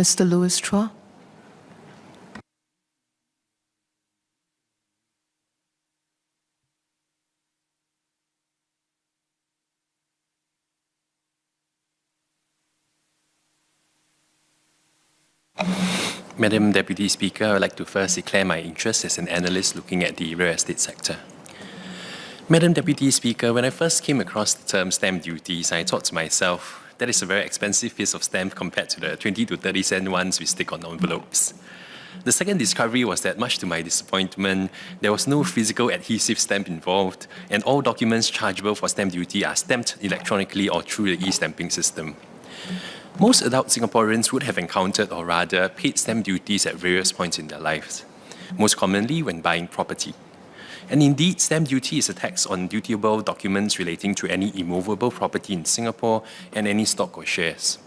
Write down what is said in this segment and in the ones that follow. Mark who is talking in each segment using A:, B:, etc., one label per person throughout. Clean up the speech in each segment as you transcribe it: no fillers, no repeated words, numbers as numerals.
A: Mr. Louis Chua.
B: Madam Deputy Speaker, I would like to first declare my interest as an analyst looking at the real estate sector. Madam Deputy Speaker, when I first came across the term stamp duties, I thought to myself, that is a very expensive piece of stamp compared to the 20 to 30 cent ones we stick on envelopes. The second discovery was that, much to my disappointment, there was no physical adhesive stamp involved, and all documents chargeable for stamp duty are stamped electronically or through the e-stamping system. Most adult Singaporeans would have encountered, or rather paid, stamp duties at various points in their lives, most commonly when buying property. And indeed, stamp duty is a tax on dutiable documents relating to any immovable property in Singapore and any stock or shares.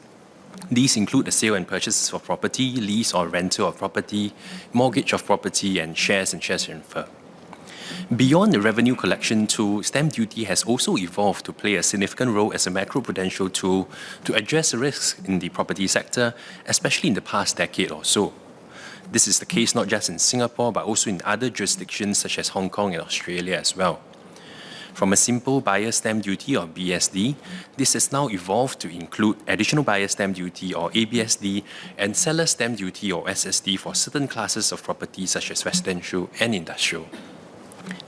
B: These include the sale and purchase of property, lease or rental of property, mortgage of property, and shares transfer. Beyond the revenue collection tool, stamp duty has also evolved to play a significant role as a macroprudential tool to address risks in the property sector, especially in the past decade or so. This is the case not just in Singapore, but also in other jurisdictions such as Hong Kong and Australia as well. From a simple buyer stamp duty or BSD, this has now evolved to include additional buyer stamp duty or ABSD and seller stamp duty or SSD for certain classes of property such as residential and industrial.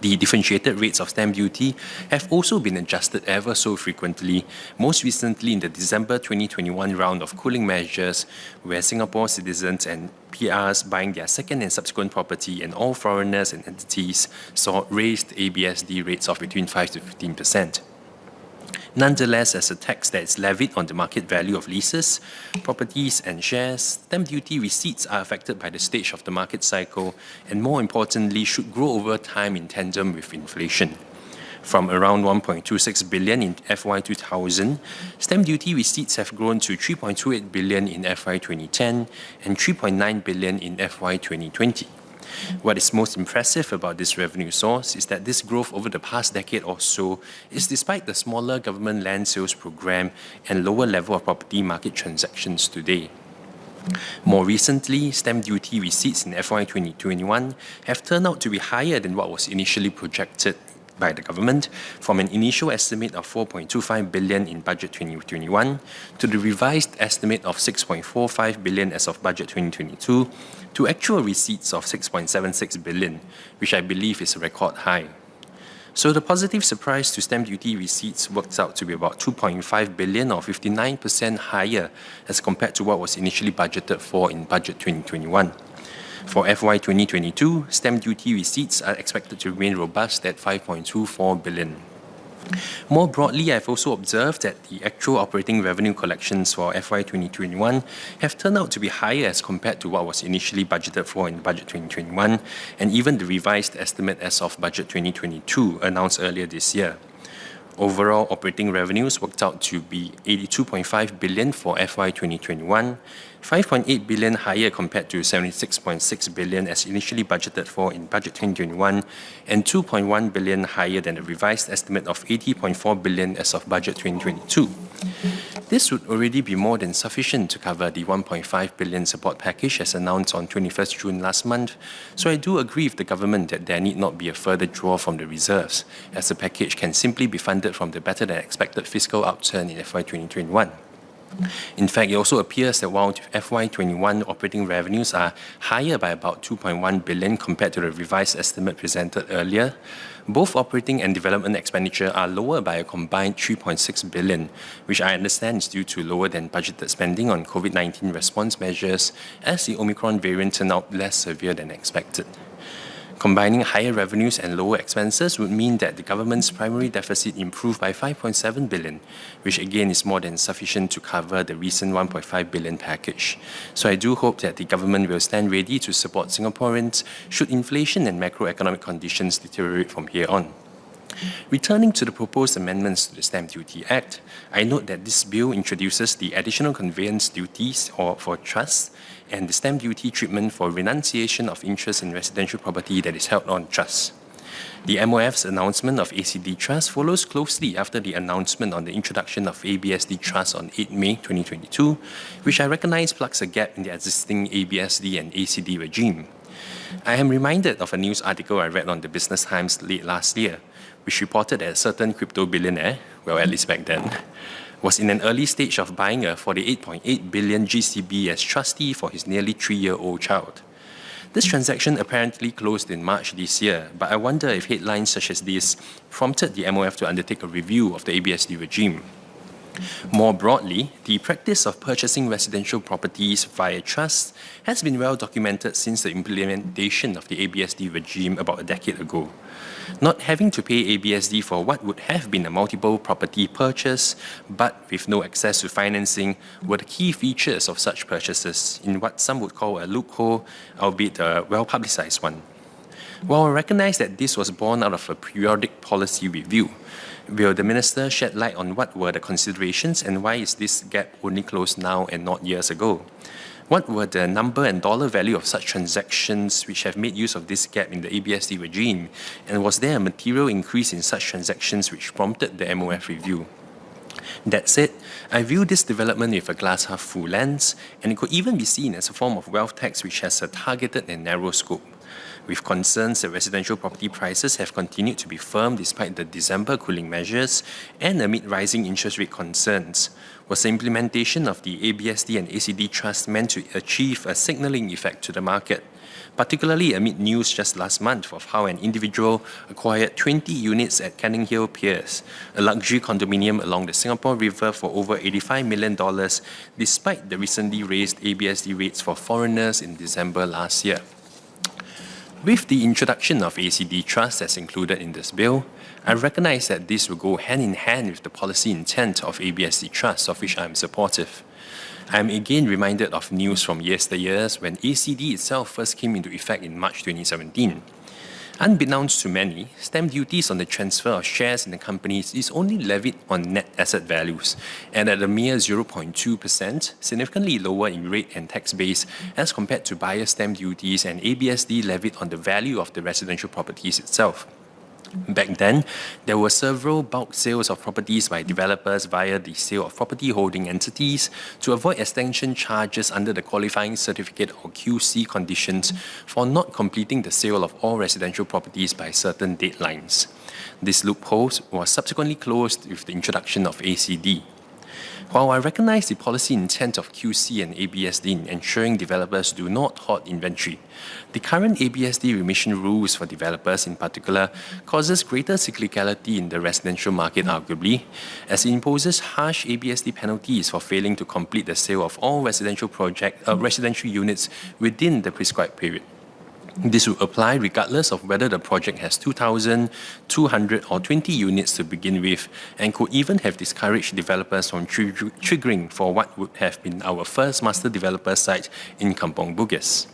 B: The differentiated rates of stamp duty have also been adjusted ever so frequently, most recently in the December 2021 round of cooling measures, where Singapore citizens and PRs buying their second and subsequent property and all foreigners and entities saw raised ABSD rates of between 5 to 15%. Nonetheless, as a tax that is levied on the market value of leases, properties and shares, stamp duty receipts are affected by the stage of the market cycle and, more importantly, should grow over time in tandem with inflation. From around 1.26 billion in FY 2000, stamp duty receipts have grown to 3.28 billion in FY 2010 and 3.9 billion in FY 2020. What is most impressive about this revenue source is that this growth over the past decade or so is despite the smaller government land sales program and lower level of property market transactions today. More recently, stamp duty receipts in FY 2021 have turned out to be higher than what was initially projected by the government, from an initial estimate of 4.25 billion in Budget 2021 to the revised estimate of 6.45 billion as of Budget 2022 to actual receipts of 6.76 billion, which I believe is a record high. So the positive surprise to stamp duty receipts works out to be about 2.5 billion or 59% higher as compared to what was initially budgeted for in Budget 2021. For FY 2022, stamp duty receipts are expected to remain robust at 5.24 billion. More broadly, I've also observed that the actual operating revenue collections for FY 2021 have turned out to be higher as compared to what was initially budgeted for in Budget 2021 and even the revised estimate as of Budget 2022 announced earlier this year. Overall operating revenues worked out to be 82.5 billion for FY 2021, 5.8 billion higher compared to 76.6 billion as initially budgeted for in Budget 2021, and 2.1 billion higher than the revised estimate of 80.4 billion as of Budget 2022. This would already be more than sufficient to cover the 1.5 billion support package as announced on 21st June last month, so I do agree with the government that there need not be a further draw from the reserves, as the package can simply be funded from the better-than-expected fiscal outturn in FY 2021. In fact, it also appears that while FY 21 operating revenues are higher by about 2.1 billion compared to the revised estimate presented earlier, both operating and development expenditure are lower by a combined 3.6 billion, which I understand is due to lower than budgeted spending on COVID-19 response measures as the Omicron variant turned out less severe than expected. Combining higher revenues and lower expenses would mean that the government's primary deficit improved by 5.7 billion, which again is more than sufficient to cover the recent 1.5 billion package. So I do hope that the government will stand ready to support Singaporeans should inflation and macroeconomic conditions deteriorate from here on. Returning to the proposed amendments to the Stamp Duty Act, I note that this bill introduces the additional conveyance duties for trusts and the stamp duty treatment for renunciation of interest in residential property that is held on trust. The MOF's announcement of ACD Trust follows closely after the announcement on the introduction of ABSD Trust on 8 May 2022, which I recognize plugs a gap in the existing ABSD and ACD regime. I am reminded of a news article I read on the Business Times late last year, which reported that a certain crypto billionaire, well, at least back then, was in an early stage of buying a 48.8 billion GCB as trustee for his nearly 3-year-old child. This transaction apparently closed in March this year, but I wonder if headlines such as this prompted the MOF to undertake a review of the ABSD regime. More broadly, the practice of purchasing residential properties via trust has been well documented since the implementation of the ABSD regime about a decade ago. Not having to pay ABSD for what would have been a multiple property purchase, but with no access to financing, were the key features of such purchases in what some would call a loophole, albeit a well-publicized one. While I recognize that this was born out of a periodic policy review, will the Minister shed light on what were the considerations and why is this gap only closed now and not years ago? What were the number and dollar value of such transactions which have made use of this gap in the ABSD regime? And was there a material increase in such transactions which prompted the MOF review? That said, I view this development with a glass-half-full lens, and it could even be seen as a form of wealth tax which has a targeted and narrow scope. With concerns that residential property prices have continued to be firm despite the December cooling measures and amid rising interest rate concerns, was the implementation of the ABSD and ACD Trust meant to achieve a signalling effect to the market, particularly amid news just last month of how an individual acquired 20 units at Canning Hill Piers, a luxury condominium along the Singapore River for over $85 million, despite the recently raised ABSD rates for foreigners in December last year. With the introduction of ACD Trust as included in this bill, I recognize that this will go hand in hand with the policy intent of ABSD Trust, of which I am supportive. I am again reminded of news from yesteryears when ACD itself first came into effect in March 2017. Unbeknownst to many, stamp duties on the transfer of shares in the companies is only levied on net asset values and at a mere 0.2%, significantly lower in rate and tax base as compared to buyer stamp duties and ABSD levied on the value of the residential properties itself. Back then, there were several bulk sales of properties by developers via the sale of property holding entities to avoid extension charges under the qualifying certificate or QC conditions for not completing the sale of all residential properties by certain deadlines. This loophole was subsequently closed with the introduction of ACD. While I recognize the policy intent of QC and ABSD in ensuring developers do not hoard inventory, the current ABSD remission rules for developers in particular causes greater cyclicality in the residential market arguably, as it imposes harsh ABSD penalties for failing to complete the sale of all residential units within the prescribed period. This will apply regardless of whether the project has 2,000, 200 or 20 units to begin with, and could even have discouraged developers from triggering for what would have been our first master developer site in Kampong Bugis.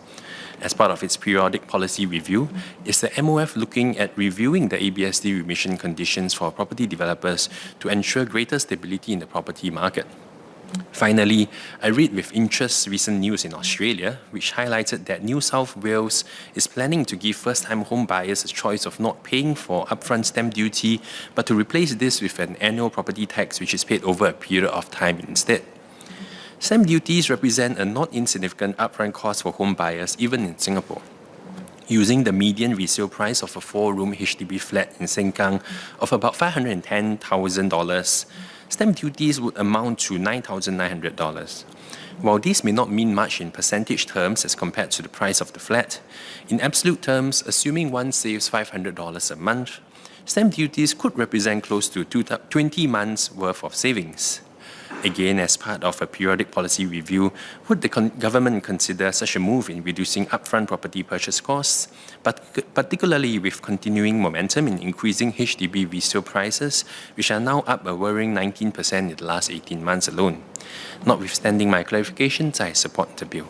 B: As part of its periodic policy review, is the MOF looking at reviewing the ABSD remission conditions for property developers to ensure greater stability in the property market. Finally, I read with interest recent news in Australia, which highlighted that New South Wales is planning to give first-time home buyers a choice of not paying for upfront stamp duty, but to replace this with an annual property tax which is paid over a period of time instead. Stamp duties represent a not insignificant upfront cost for home buyers even in Singapore. Using the median resale price of a 4-room HDB flat in Sengkang of about $510,000, stamp duties would amount to $9,900. While this may not mean much in percentage terms as compared to the price of the flat, in absolute terms, assuming one saves $500 a month, stamp duties could represent close to 20 months' worth of savings. Again, as part of a periodic policy review, would the government consider such a move in reducing upfront property purchase costs, particularly with continuing momentum in increasing HDB resale prices, which are now up a worrying 19% in the last 18 months alone? Notwithstanding my clarifications, I support the bill.